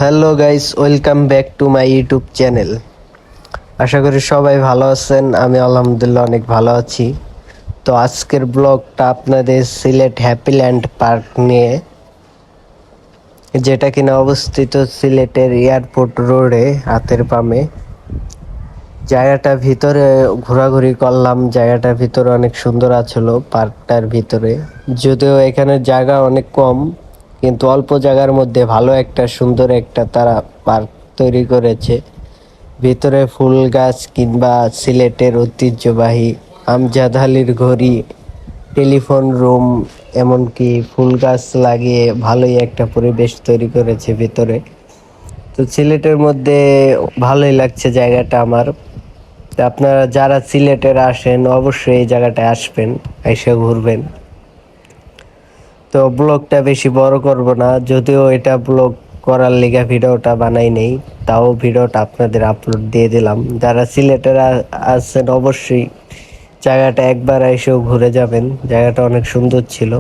Hello guys, welcome back to my YouTube channel. আশা করি সবাই ভালো আছেন। আমি আলহামদুলিল্লাহ অনেক ভালো আছি। তো আজকের ব্লগটা আপনাদের সিলেট হ্যাপিল্যান্ড পার্ক নিয়ে, যেটা কিনা অবস্থিত সিলেটের এয়ারপোর্ট রোডে হাতের বামে। জায়গাটা ভিতরে ঘোরাঘুরি করলাম, জায়গাটার ভিতরে অনেক সুন্দর আছিল পার্কটার ভিতরে। যদিও এখানে জায়গা অনেক কম, কিন্তু অল্প জায়গার মধ্যে ভালো একটা সুন্দর একটা তারা পার্ক তৈরি করেছে। ভিতরে ফুল গাছ কিংবা সিলেটের ঐতিহ্যবাহী আমজাদ আলীর ঘড়ি, টেলিফোন রুম, এমনকি ফুল গাছ লাগিয়ে ভালোই একটা পরিবেশ তৈরি করেছে ভিতরে। তো সিলেটের মধ্যে ভালোই লাগছে জায়গাটা আমার। তো আপনারা যারা সিলেটের আসেন অবশ্যই এই জায়গাটায় আসবেন, এসে ঘুরবেন। তো ব্লগটা বেশি বড় করব না, যদিও এটা ব্লগ করার লিগা ভিডিওটা বানাই নেই, তাও ভিডিওটা আপনাদের আপলোড দিয়ে দিলাম। যারা সিলেটের আছেন অবশ্যই জায়গাটা একবার এসেও ঘুরে যাবেন। জায়গাটা অনেক সুন্দর ছিল,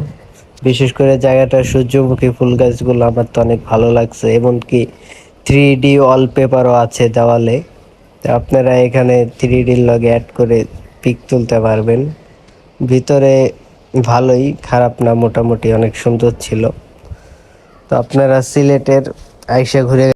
বিশেষ করে জায়গাটার সূর্যমুখী ফুল গাছগুলো আমার তো অনেক ভালো লাগছে। এমনকি 3D ওয়ালপেপারও আছে দেওয়ালে। তো আপনারা এখানে 3Dর লগে অ্যাড করে পিক তুলতে পারবেন। ভিতরে ভালোই, খারাপ না, মোটামুটি অনেক সুন্দর ছিল। তো আপনারা সিলেটের আইসা ঘুরে